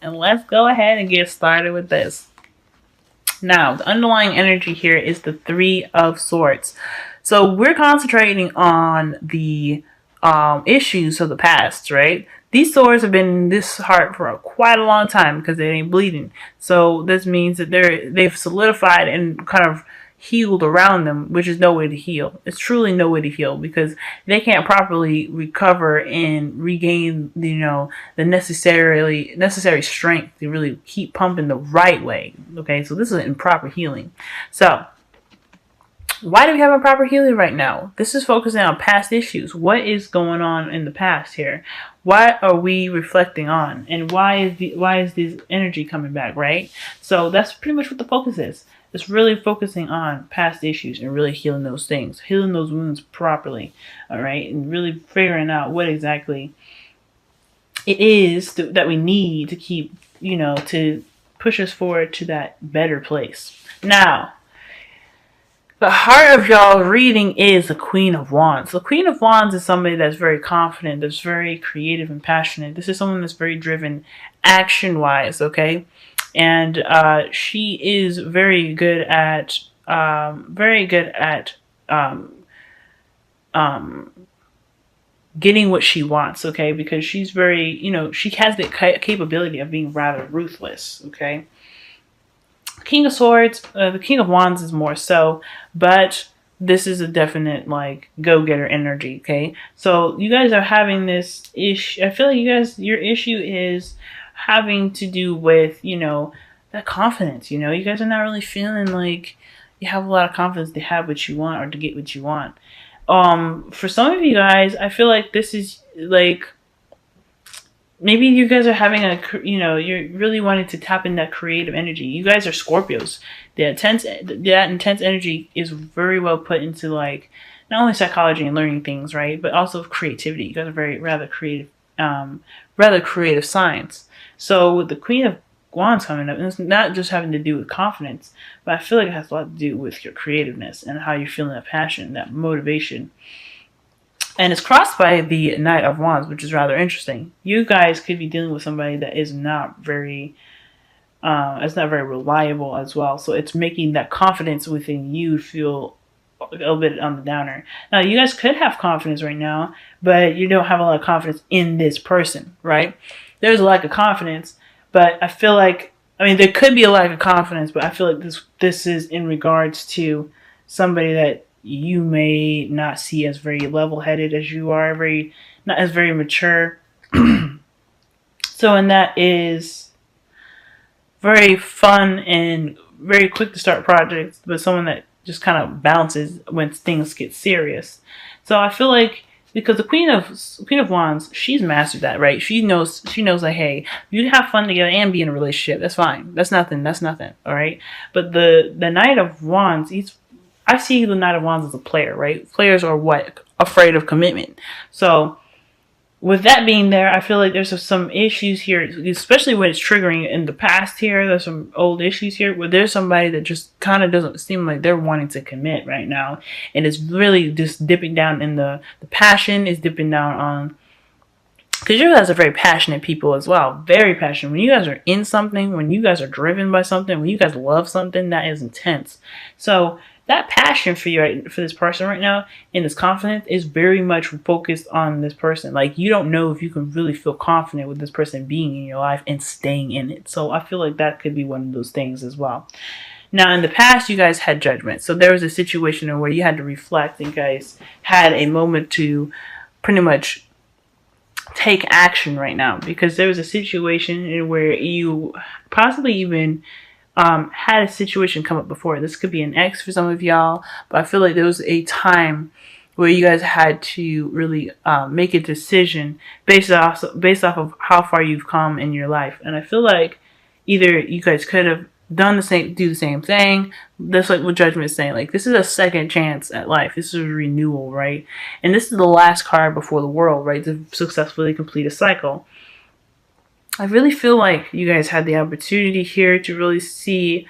And let's go ahead and get started with this. Now, the underlying energy here is the Three of Swords. So we're concentrating on the issues of the past, right? These swords have been in this heart for quite a long time because they ain't bleeding. So this means that they've solidified and kind of healed around them, which is no way to heal. It's truly no way to heal because they can't properly recover and regain, the necessary strength to really keep pumping the right way. Okay, so this is improper healing. So why do we have improper healing right now? This is focusing on past issues. What is going on in the past here? What are we reflecting on? And why is this energy coming back, right? So that's pretty much what the focus is. It's really focusing on past issues and really healing those things, healing those wounds properly, all right? And really figuring out what exactly it is that we need to keep, to push us forward to that better place. Now, the heart of y'all reading is the Queen of Wands. The Queen of Wands is somebody that's very confident, that's very creative and passionate. This is someone that's very driven action-wise, okay? And she is very good at getting what she wants, okay? Because she's very, she has the capability of being rather ruthless, okay? King of Swords, the King of Wands is more so, but this is a definite go-getter energy, okay? So you guys are having this issue. I feel like your issue is having to do with, that confidence, you guys are not really feeling like you have a lot of confidence to have what you want or to get what you want. For some of you guys, I feel like this is maybe you guys are having you're really wanting to tap in that creative energy. You guys are Scorpios. That intense energy is very well put into not only psychology and learning things, right, but also creativity. You guys are rather creative science. So with the Queen of Wands coming up, and it's not just having to do with confidence, but I feel like it has a lot to do with your creativeness and how you're feeling that passion, that motivation. And it's crossed by the Knight of Wands, which is rather interesting. You guys could be dealing with somebody that is not very reliable as well. So it's making that confidence within you feel a little bit on the downer. Now, you guys could have confidence right now, but you don't have a lot of confidence in this person, right? There's a lack of confidence, but I feel like, there could be a lack of confidence, but I feel like this is in regards to somebody that you may not see as very level-headed as you are, not as very mature. So, and that is very fun and very quick to start projects, but someone that just kind of bounces when things get serious. So I feel like because the Queen of Wands, she's mastered that, right? She knows like, hey, you have fun together and be in a relationship. That's fine. That's nothing. All right. But the Knight of Wands, I see the Knight of Wands as a player, right? Players are afraid of commitment. So with that being there, I feel like there's some issues here, especially when it's triggering in the past here. There's some old issues here where there's somebody that just kind of doesn't seem like they're wanting to commit right now. And it's really just dipping down in the passion is dipping down on, because you guys are very passionate people as well. Very passionate. When you guys are in something, when you guys are driven by something, when you guys love something, that is intense. So that passion for this person right now and this confidence is very much focused on this person. Like, you don't know if you can really feel confident with this person being in your life and staying in it. So I feel like that could be one of those things as well. Now, in the past, you guys had judgment. So there was a situation where you had to reflect, and you guys had a moment to pretty much take action right now, because there was a situation where you possibly even had a situation come up before. This could be an ex for some of y'all, but I feel like there was a time where you guys had to really make a decision based off of how far you've come in your life. And I feel like either you guys could have do the same thing. That's like what Judgment is saying. Like, this is a second chance at life. This is a renewal, right? And this is the last card before the World, right? To successfully complete a cycle. I really feel like you guys had the opportunity here to really see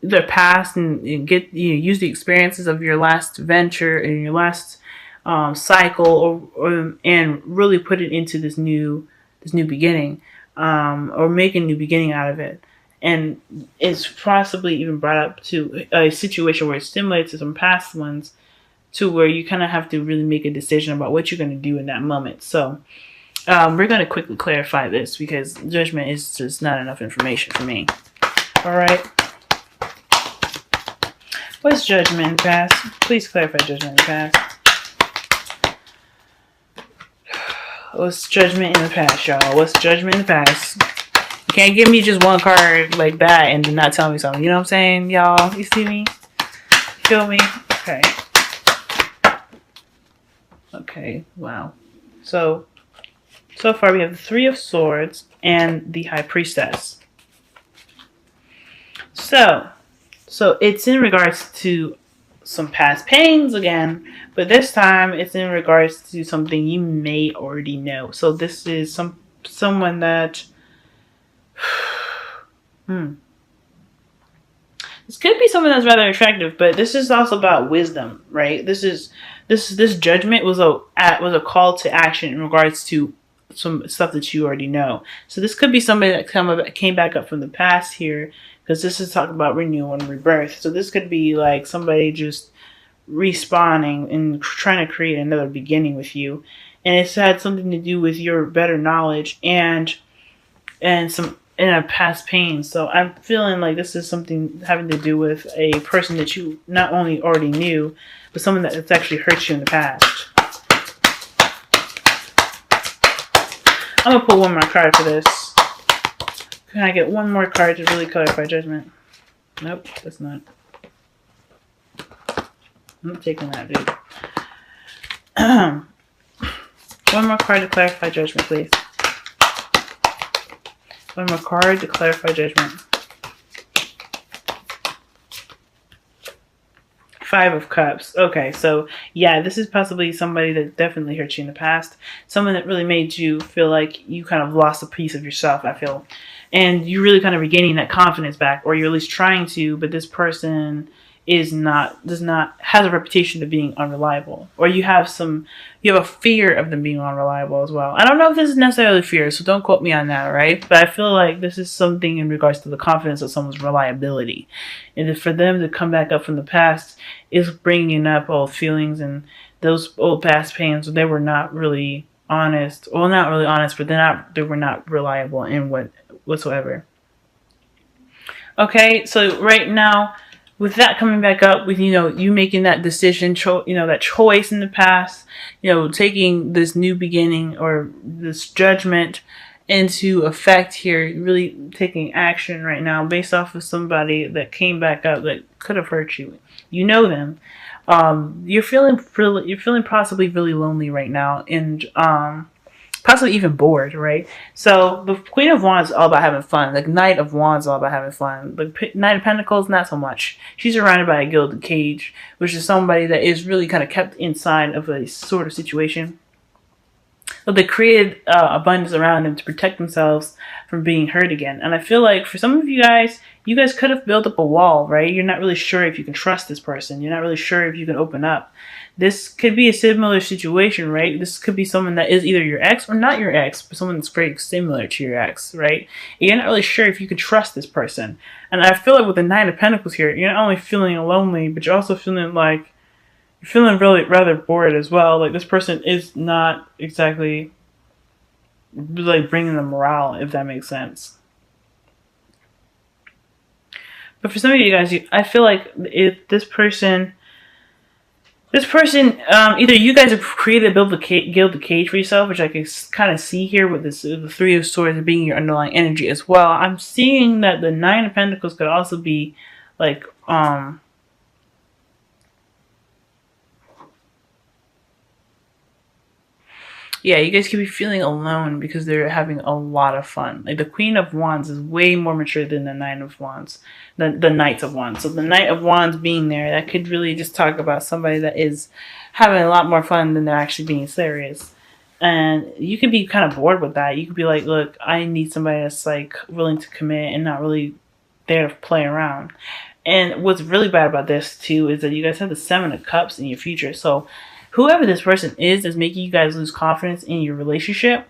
the past and get use the experiences of your last venture and your last cycle, and really put it into this new beginning. or make a new beginning out of it. And it's possibly even brought up to a situation where it's similar to some past ones, to where you kind of have to really make a decision about what you're going to do in that moment. So we're going to quickly clarify this because judgment is just not enough information for me. All right. What's judgment in the past? Please clarify judgment in the past. What's judgment in the past, y'all? What's judgment in the past? You can't give me just one card like that and then not tell me something. You know what I'm saying, y'all? You see me? Feel me? Okay. Okay, wow. So far we have the Three of Swords and the High Priestess. So it's in regards to some past pains again, but this time it's in regards to something you may already know. So this is someone that this could be someone that's rather attractive, but this is also about wisdom, right? This judgment was a call to action in regards to some stuff that you already know. So this could be somebody that came back up from the past here, because this is talking about renewal and rebirth. So this could be like somebody just respawning and trying to create another beginning with you, and it's had something to do with your better knowledge and a past pain. So I'm feeling like this is something having to do with a person that you not only already knew, but someone that's actually hurt you in the past. I'm gonna pull one more card for this. Can I get one more card to really clarify judgment? Nope, that's not. I'm not taking that, dude. One more card to clarify judgment, please. One more card to clarify judgment. Five of Cups. Okay, so yeah, this is possibly somebody that definitely hurt you in the past. Someone that really made you feel like you kind of lost a piece of yourself, I feel. And you're really kind of regaining that confidence back, or you're at least trying to, but this person has a reputation of being unreliable, or you have a fear of them being unreliable as well. I don't know if this is necessarily fear, so don't quote me on that, right? But I feel like this is something in regards to the confidence of someone's reliability, and for them to come back up from the past is bringing up old feelings and those old past pains. They were not really honest, well, not really honest, but they were not reliable in whatsoever. Okay, so right now, with that coming back up, with you making that decision, that choice in the past, taking this new beginning or this judgment into effect here, really taking action right now based off of somebody that came back up that could have hurt you. You know them. You're feeling possibly really lonely right now, and possibly even bored, right? So the Queen of Wands is all about having fun. The Knight of Wands is all about having fun. The Knight of Pentacles, not so much. She's surrounded by a gilded cage, which is somebody that is really kind of kept inside of a sort of situation. But they created abundance around them to protect themselves from being hurt again. And I feel like for some of you guys could have built up a wall, right? You're not really sure if you can trust this person. You're not really sure if you can open up. This could be a similar situation, right? This could be someone that is either your ex or not your ex, but someone that's very similar to your ex, right? And you're not really sure if you can trust this person. And I feel like with the Nine of Pentacles here, you're not only feeling lonely, but you're also feeling like you're feeling really rather bored as well. Like this person is not exactly like bringing the morale, if that makes sense. But for some of you guys, I feel like if this person, either you guys have created a gilded cage for yourself, which I can kind of see here with the Three of Swords being your underlying energy as well. I'm seeing that the Nine of Pentacles could also be like, yeah, you guys could be feeling alone because they're having a lot of fun. Like the Queen of Wands is way more mature than the Nine of Wands, the Knight of Wands. So the Knight of Wands being there, that could really just talk about somebody that is having a lot more fun than they're actually being serious. And you could be kind of bored with that. You could be like, look, I need somebody that's like willing to commit and not really there to play around. And what's really bad about this too is that you guys have the Seven of Cups in your future. So whoever this person is that's making you guys lose confidence in your relationship,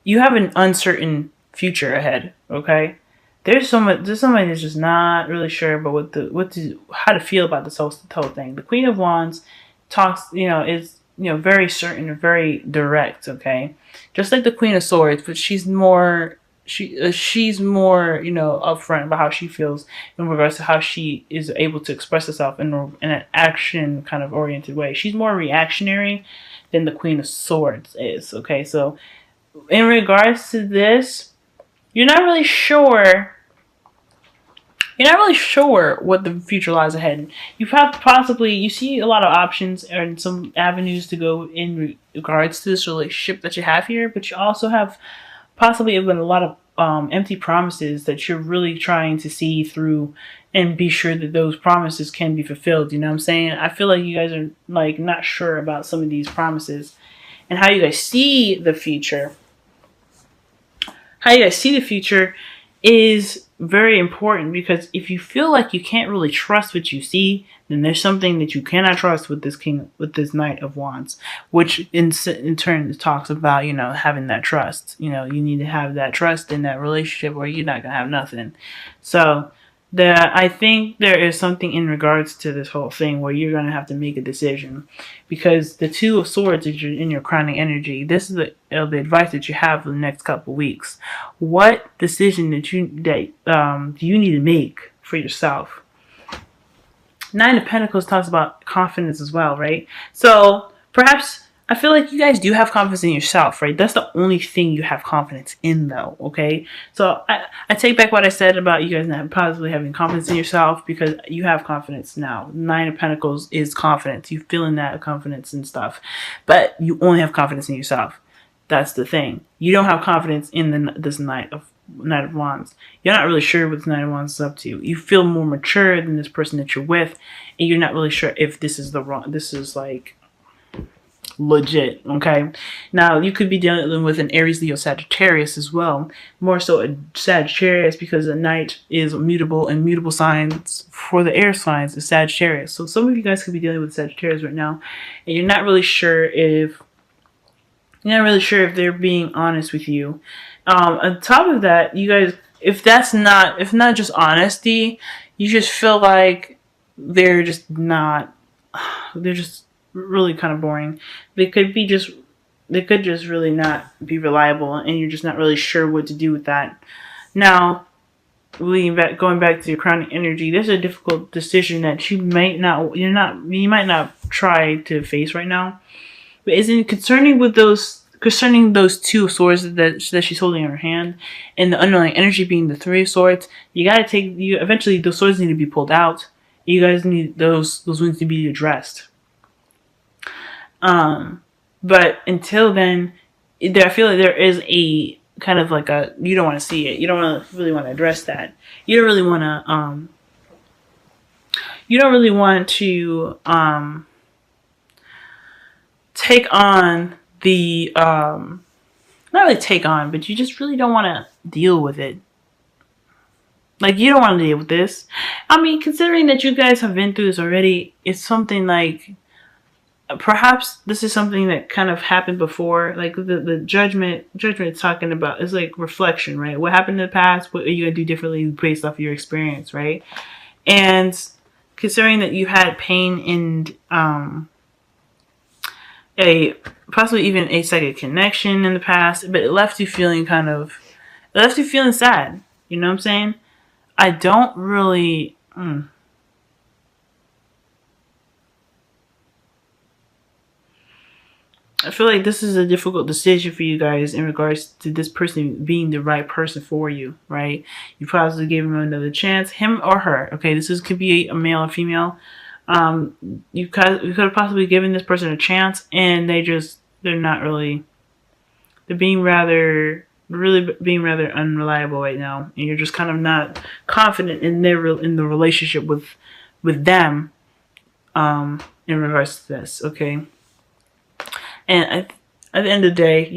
you have an uncertain future ahead. Okay, there's somebody that's just not really sure about how to feel about this whole thing. The Queen of Wands talks, is very certain and very direct. Okay, just like the Queen of Swords, but she's more she's more upfront about how she feels in regards to how she is able to express herself in an action kind of oriented way. She's more reactionary than the Queen of Swords is. Okay, so in regards to this, you're not really sure what the future lies ahead. You see a lot of options and some avenues to go in regards to this relationship that you have here, but you also have possibly even a lot of empty promises that you're really trying to see through and be sure that those promises can be fulfilled. You know what I'm saying? I feel like you guys are like not sure about some of these promises and how you guys see the future. How you guys see the future is very important, because if you feel like you can't really trust what you see, then there's something that you cannot trust with this Knight of Wands, which in turn talks about, having that trust. You need to have that trust in that relationship or you're not going to have nothing. So I think there is something in regards to this whole thing where you're going to have to make a decision, because the Two of Swords is in your crowning energy. This is the advice that you have for the next couple of weeks. What decision do you need to make for yourself? Nine of Pentacles talks about confidence as well, right? So perhaps I feel like you guys do have confidence in yourself, right? That's the only thing you have confidence in, though, okay? So I take back what I said about you guys not possibly having confidence in yourself, because you have confidence now. Nine of Pentacles is confidence. You feeling that confidence and stuff, but you only have confidence in yourself. That's the thing. You don't have confidence in this Knight of Wands. You're not really sure what this Knight of Wands is up to. You feel more mature than this person that you're with, and you're not really sure if this is like legit. Okay, now you could be dealing with an Aries, Leo, Sagittarius as well, more so a Sagittarius, because the Knight is mutable, and mutable signs for the air signs is Sagittarius. So some of you guys could be dealing with Sagittarius right now, and you're not really sure if they're being honest with you. On top of that, you guys, if not just honesty, you just feel like they're just really kind of boring. They could just really not be reliable, and you're just not really sure what to do with that. Now, going back to your crowning energy, there's a difficult decision that you might not try to face right now. But isn't concerning those Two of Swords that she's holding in her hand, and the underlying energy being the Three of Swords, eventually those swords need to be pulled out. You guys need those wounds to be addressed. But until then, I feel like there is a kind of like you don't want to see it. You don't really want to address that. You don't really want to take on the not really take on, but you just really don't want to deal with it. Like, you don't want to deal with this. I mean, considering that you guys have been through this already, it's something like, perhaps this is something that kind of happened before. Like the judgment is talking about is like reflection, right? What happened in the past? What are you gonna do differently based off of your experience, right? And considering that you had pain in possibly even a psychic connection in the past, but it left you feeling sad. You know what I'm saying? I don't really. I feel like this is a difficult decision for you guys in regards to this person being the right person for you, right? You probably gave him another chance, him or her. Okay, could be a male or female. You could have possibly given this person a chance, and they're being rather unreliable right now, and you're just kind of not confident in the relationship with them in regards to this. Okay. And at the end of the day,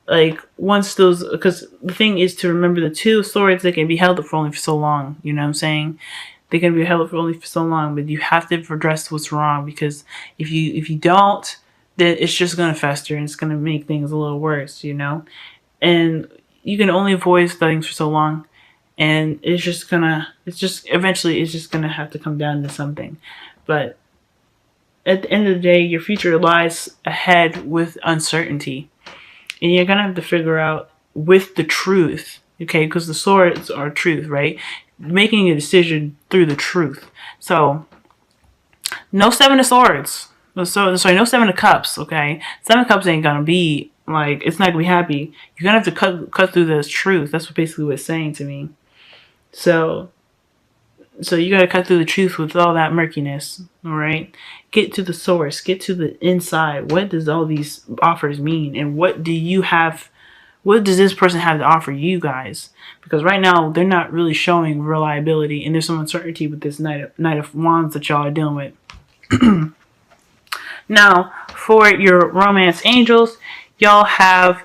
like once those, because the thing is to remember the Two of Swords, they can be held up for only for so long. You know what I'm saying? They can be held up for only for so long, but you have to address what's wrong, because if you don't, then it's just gonna fester and it's gonna make things a little worse. And and you can only voice things for so long, and eventually it's just gonna have to come down to something. But at the end of the day, your future lies ahead with uncertainty, and you're gonna have to figure out with the truth, okay? Because the swords are truth, right? Making a decision through the truth. So, no Seven of Swords. So sorry, no Seven of Cups, okay? Seven of Cups ain't gonna be like, it's not gonna be happy. You're gonna have to cut through this truth. That's basically what it's saying to me. So you gotta cut through the truth with all that murkiness, all right? Get to the source. Get to the inside. What does all these offers mean, and what does this person have to offer you guys? Because right now they're not really showing reliability, and there's some uncertainty with this Knight of Wands that y'all are dealing with. Now, for your romance angels, y'all have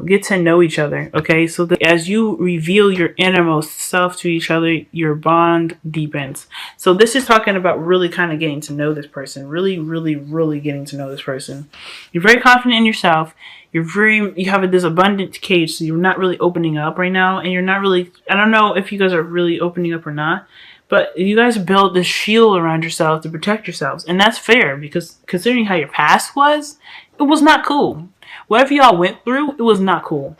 get to know each other, okay? So that as you reveal your innermost self to each other, your bond deepens. So this is talking about really kind of getting to know this person, really, really, really getting to know this person. You're very confident in yourself. You have this abundant cage, so you're not really opening up right now, and you're not really, I don't know if you guys are really opening up or not, but you guys build this shield around yourself to protect yourselves, and that's fair, because considering how your past was, it was not cool. Whatever y'all went through, it was not cool.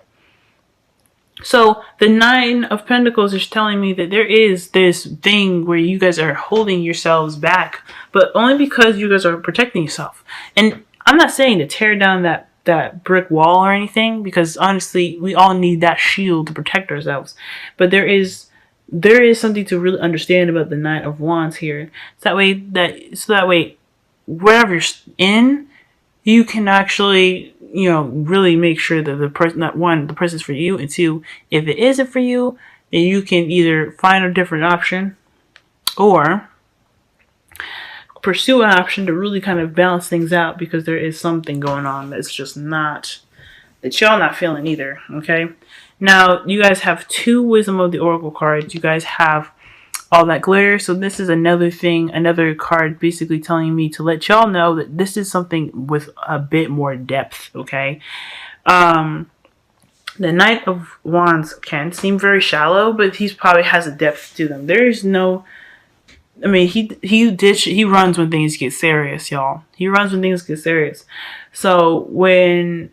So the Nine of Pentacles is telling me that there is this thing where you guys are holding yourselves back, but only because you guys are protecting yourself. And I'm not saying to tear down that brick wall or anything, because honestly, we all need that shield to protect ourselves. But there is something to really understand about the Knight of Wands here. So that way, wherever you're in, you can actually, really make sure that the person's for you, and two, if it isn't for you, then you can either find a different option or pursue an option to really kind of balance things out, because there is something going on that's just that y'all not feeling either, okay? Now, you guys have 2 Wisdom of the Oracle cards. You guys have all that glitter. So this is another card basically telling me to let y'all know that this is something with a bit more depth, okay? The Knight of Wands can seem very shallow, but he probably has a depth to them. There is no, I mean, he runs when things get serious, y'all. He runs when things get serious. So when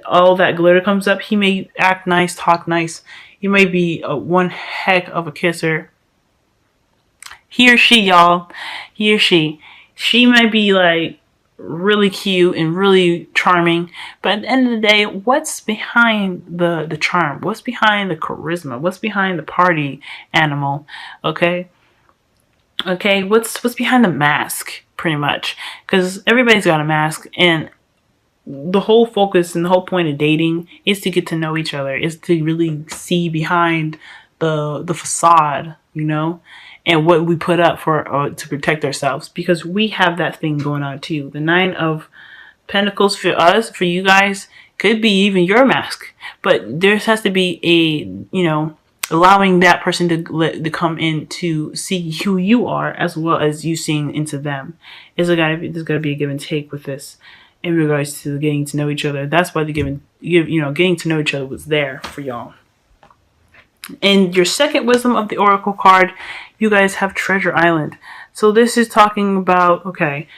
all that glitter comes up, he may act nice, talk nice. He may be one heck of a kisser. He or she, y'all. He or she. She might be like really cute and really charming. But at the end of the day, what's behind the charm? What's behind the charisma? What's behind the party animal? Okay? Okay, what's behind the mask, pretty much? Because everybody's got a mask, and the whole focus and the whole point of dating is to get to know each other, is to really see behind the facade, and what we put up for to protect ourselves, because we have that thing going on too. The Nine of Pentacles for us, for you guys, could be even your mask, but there has to be a allowing that person to come in to see who you are, as well as you seeing into them. There's gotta be a give and take with this in regards to getting to know each other. That's why the getting to know each other was there for y'all. And your second Wisdom of the Oracle card, you guys have Treasure Island. So this is talking about, okay,